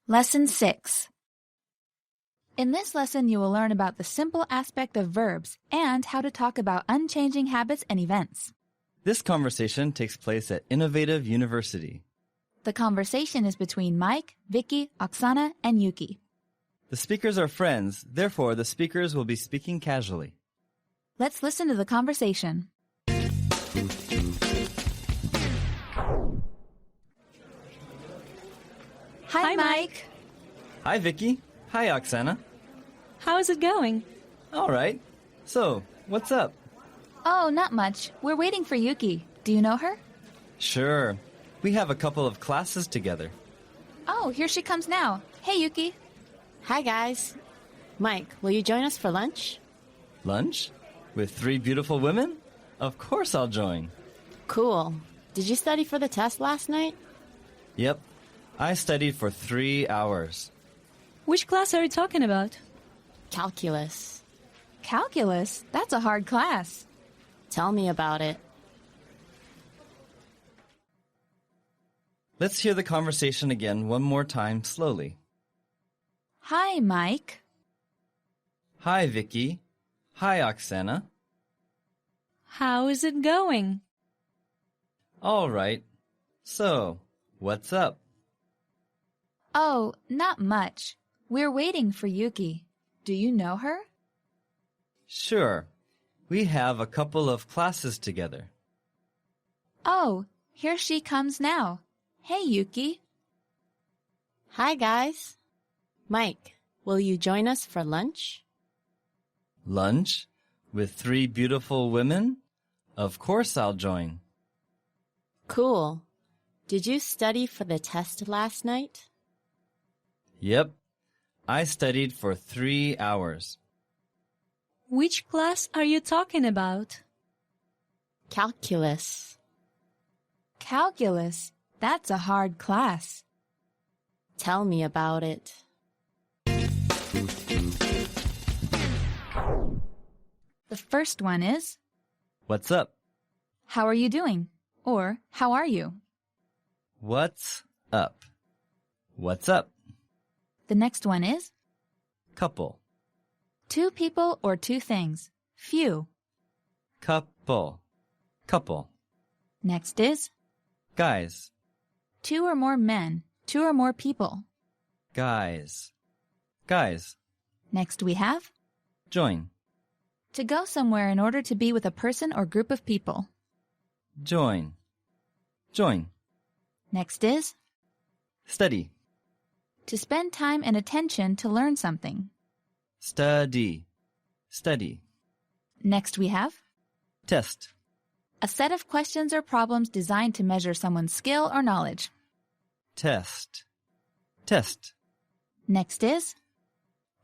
Lesson 6. In this lesson, you will learn about the simple aspect of verbs and how to talk about unchanging habits and events. This conversation takes place at Innovative University. The conversation is between Mike, Vicky, Oksana, and Yuki. The speakers are friends, therefore the speakers will be speaking casually. Let's listen to the conversation. Hi, Mike. Hi, Vicky. Hi, Oksana. How is it going? All right. So, what's up? Oh, not much. We're waiting for Yuki. Do you know her? Sure. We have a couple of classes together. Oh, here she comes now. Hey, Yuki. Hi, guys. Mike, will you join us for lunch? Lunch? With 3 beautiful women? Of course I'll join. Cool. Did you study for the test last night? Yep. I studied for 3 hours. Which class are you talking about? Calculus. Calculus? That's a hard class. Tell me about it. Let's hear the conversation again one more time slowly. Hi, Mike. Hi, Vicky. Hi, Oksana. How is it going? All right. So, what's up? Oh, not much. We're waiting for Yuki. Do you know her? Sure. We have a couple of classes together. Oh, here she comes now. Hey, Yuki. Hi, guys. Mike, will you join us for lunch? Lunch? With 3 beautiful women? Of course I'll join. Cool. Did you study for the test last night? Yep. I studied for 3 hours. Which class are you talking about? Calculus. Calculus? That's a hard class. Tell me about it. The first one is, What's up? how are you doing? Or, how are you? What's up? What's up? The next one is, Couple. 2 people or 2 things. Few. Couple. Couple. Next is, Guys. 2 or more men, 2 or more people. Guys. Guys. Next we have, Join. to go somewhere in order to be with a person or group of people. Join. Join. Next is, Study. to spend time and attention to learn something. Study. Study. Next we have, Test. a set of questions or problems designed to measure someone's skill or knowledge. Test. Test. Next is,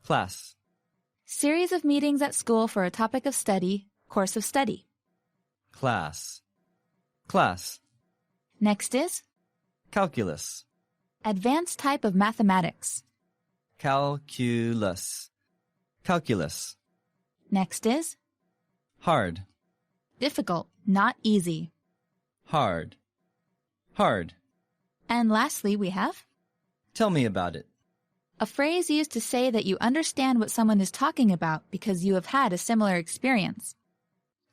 Class. series of meetings at school for a topic of study, course of study. Class. Class. Next is, Calculus. advanced type of mathematics. Calculus. Calculus. Next is, Hard. difficult, not easy. Hard. Hard. And lastly, we have Tell me about it. a phrase used to say that you understand what someone is talking about because you have had a similar experience.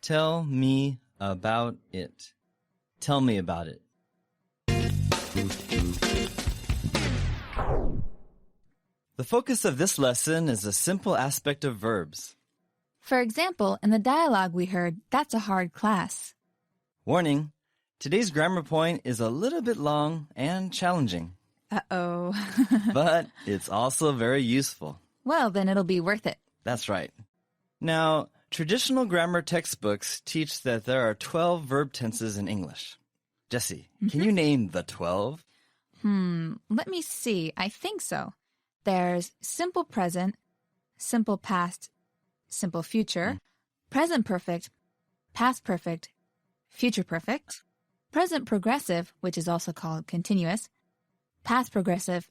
Tell me about it. Tell me about it. The focus of this lesson is a simple aspect of verbs. For example, in the dialogue we heard, that's a hard class. Warning, today's grammar point is a little bit long and challenging, Uh-oh. but it's also very useful. Well, then it'll be worth it. That's right. Now, traditional grammar textbooks teach that there are 12 verb tenses in English. Jessie, can you name the 12? Let me see. I think so. There's simple present, simple past, simple future, present perfect, past perfect, future perfect, present progressive, which is also called continuous, past progressive,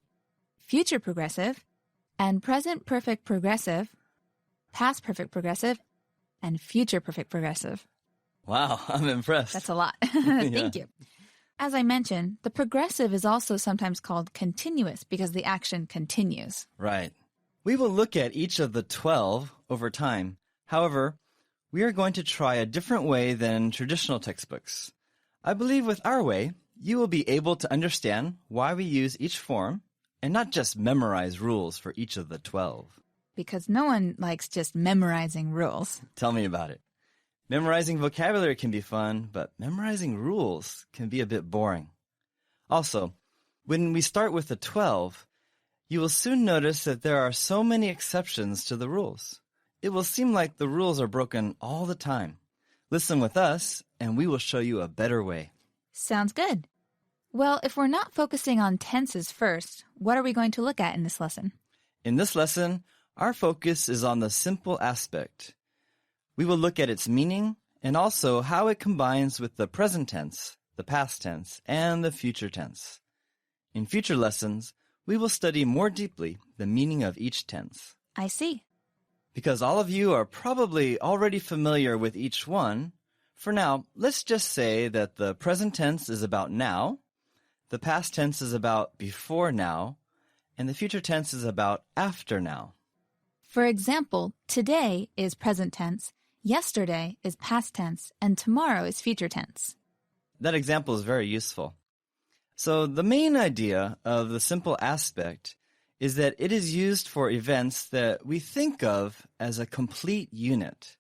future progressive, and present perfect progressive, past perfect progressive, and future perfect progressive. Wow, I'm impressed. That's a lot. Thank you. As I mentioned, the progressive is also sometimes called continuous because the action continues. Right. We will look at each of the 12 over time. However, we are going to try a different way than traditional textbooks. I believe with our way, you will be able to understand why we use each form and not just memorize rules for each of the 12. Because no one likes just memorizing rules. Tell me about it. Memorizing vocabulary can be fun, but memorizing rules can be a bit boring. Also, when we start with the 12, you will soon notice that there are so many exceptions to the rules. It will seem like the rules are broken all the time. Listen with us, and we will show you a better way. Sounds good. Well, if we're not focusing on tenses first, what are we going to look at in this lesson? In this lesson, our focus is on the simple aspect. We will look at its meaning and also how it combines with the present tense, the past tense, and the future tense. In future lessons, we will study more deeply the meaning of each tense. I see. Because all of you are probably already familiar with each one, for now, let's just say that the present tense is about now, the past tense is about before now, and the future tense is about after now. For example, today is present tense, yesterday is past tense, and tomorrow is future tense. That example is very useful. So the main idea of the simple aspect is that it is used for events that we think of as a complete unit.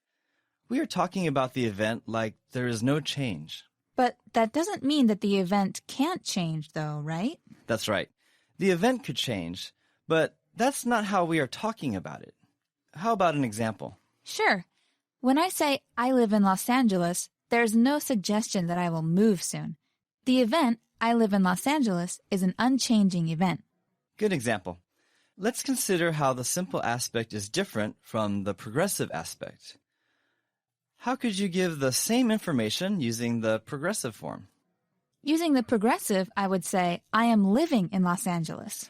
We are talking about the event like there is no change. But that doesn't mean that the event can't change, though, right? That's right. The event could change, but that's not how we are talking about it. How about an example? Sure. When I say I live in Los Angeles, there's no suggestion that I will move soon. The event, I live in Los Angeles, is an unchanging event. Good example. Let's consider how the simple aspect is different from the progressive aspect. How could you give the same information using the progressive form? Using the progressive, I would say, I am living in Los Angeles.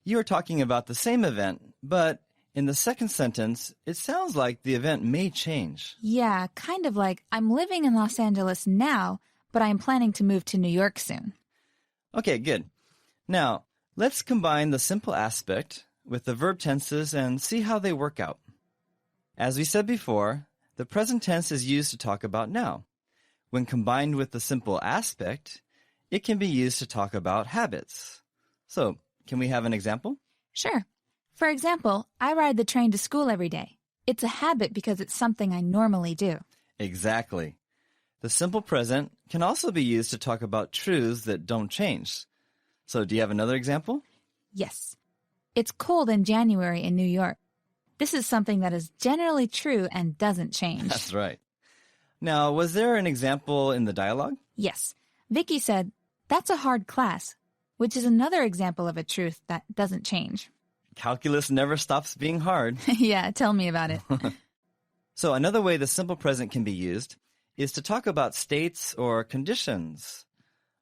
You are talking about the same event, but in the second sentence, it sounds like the event may change. Yeah, kind of like I'm living in Los Angeles now, but I'm planning to move to New York soon. Okay, good. Now, let's combine the simple aspect with the verb tenses and see how they work out. As we said before, the present tense is used to talk about now. When combined with the simple aspect, it can be used to talk about habits. So, can we have an example? Sure. For example, I ride the train to school every day. It's a habit because it's something I normally do. Exactly. The simple present can also be used to talk about truths that don't change. So, do you have another example? Yes. It's cold in January in New York. This is something that is generally true and doesn't change. That's right. Now, was there an example in the dialogue? Yes. Vicky said, "That's a hard class," which is another example of a truth that doesn't change. Calculus never stops being hard. Yeah, tell me about it. So another way the simple present can be used is to talk about states or conditions.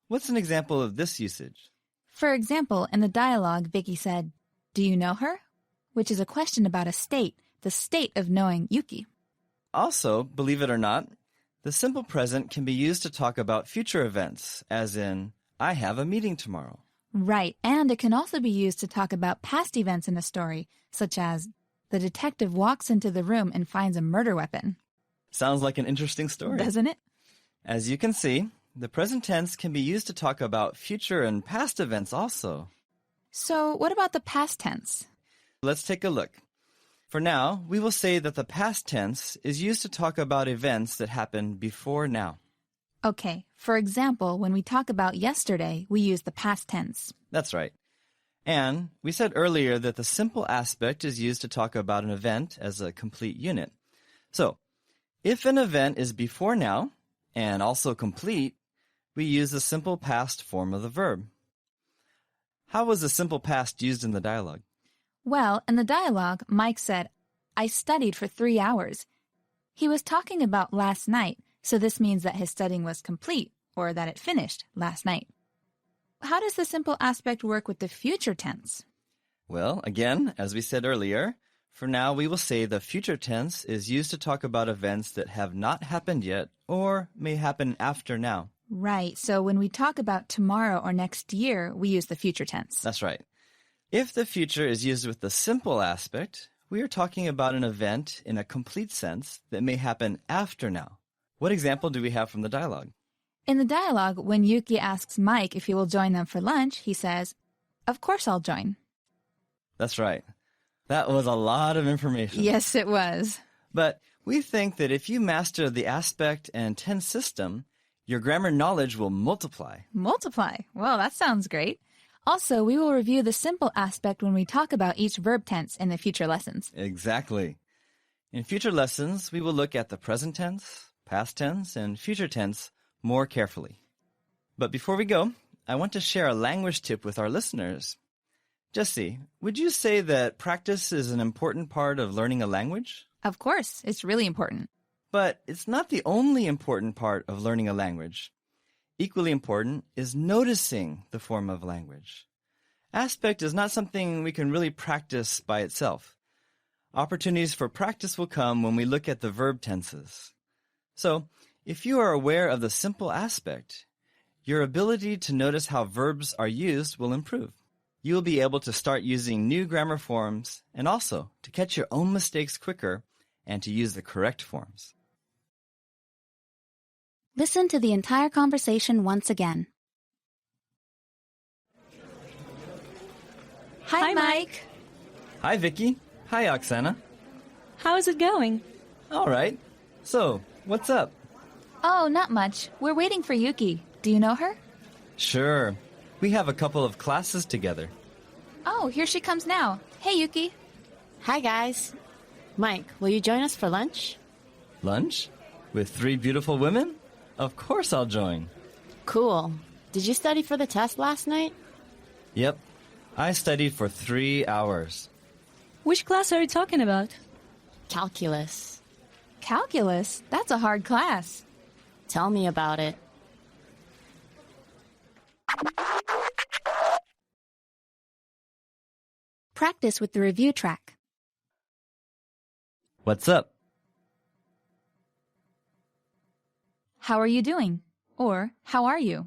What's an example of this usage? For example, in the dialogue, Vicky said, "Do you know her?" which is a question about a state, the state of knowing Yuki. Also, believe it or not, the simple present can be used to talk about future events, as in, I have a meeting tomorrow. Right, and it can also be used to talk about past events in a story, such as, the detective walks into the room and finds a murder weapon. Sounds like an interesting story. Doesn't it? As you can see, the present tense can be used to talk about future and past events also. So what about the past tense? Let's take a look. For now, we will say that the past tense is used to talk about events that happened before now. Okay, for example, when we talk about yesterday, we use the past tense. That's right. And we said earlier that the simple aspect is used to talk about an event as a complete unit. So, if an event is before now and also complete, we use the simple past form of the verb. How was the simple past used in the dialogue? Well, in the dialogue, Mike said, "I studied for 3 hours." He was talking about last night, so this means that his studying was complete, or that it finished last night. How does the simple aspect work with the future tense? Well, again, as we said earlier, for now we will say the future tense is used to talk about events that have not happened yet or may happen after now. Right, so when we talk about tomorrow or next year, we use the future tense. That's right. If the future is used with the simple aspect, we are talking about an event in a complete sense that may happen after now. What example do we have from the dialogue? In the dialogue, when Yuki asks Mike if he will join them for lunch, he says, "Of course I'll join." That's right. That was a lot of information. Yes, it was. But we think that if you master the aspect and tense system, your grammar knowledge will multiply. Multiply. Well, that sounds great. Also, we will review the simple aspect when we talk about each verb tense in the future lessons. Exactly. In future lessons, we will look at the present tense, past tense, and future tense more carefully. But before we go, I want to share a language tip with our listeners. Jessie, would you say that practice is an important part of learning a language? Of course, it's really important. But it's not the only important part of learning a language. Equally important is noticing the form of language. Aspect is not something we can really practice by itself. Opportunities for practice will come when we look at the verb tenses. So, if you are aware of the simple aspect, your ability to notice how verbs are used will improve. You will be able to start using new grammar forms and also to catch your own mistakes quicker and to use the correct forms. Listen to the entire conversation once again. Hi, Mike. Hi, Vicky. Hi, Oksana. How is it going? All right. So, what's up? Oh, not much. We're waiting for Yuki. Do you know her? Sure. We have a couple of classes together. Oh, here she comes now. Hey, Yuki. Hi, guys. Mike, will you join us for lunch? Lunch? With 3 beautiful women? Of course I'll join. Cool. Did you study for the test last night? Yep. I studied for 3 hours. Which class are you talking about? Calculus. Calculus? That's a hard class. Tell me about it. Practice with the review track. What's up? How are you doing? Or, how are you?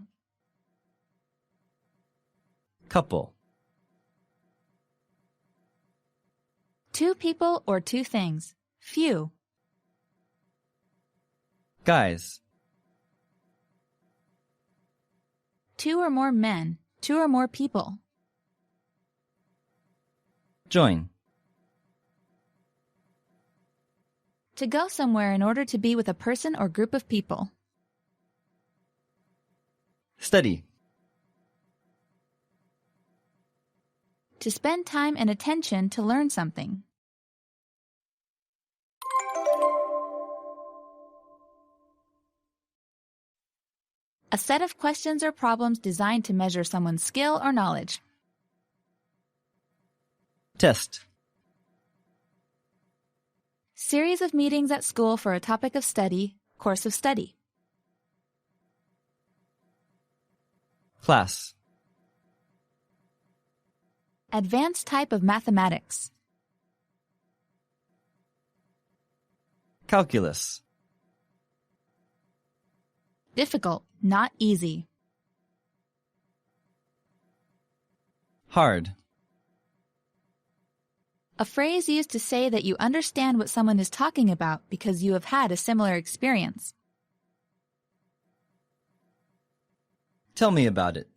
Couple. 2 people or 2 things. Few. Guys. 2 or more men. 2 or more people. Join. To go somewhere in order to be with a person or group of people. Study. To spend time and attention to learn something. A set of questions or problems designed to measure someone's skill or knowledge. Test. Series of meetings at school for a topic of study, course of study. Class. Advanced type of mathematics. Calculus. Difficult, not easy. Hard. A phrase used to say that you understand what someone is talking about because you have had a similar experience. Tell me about it.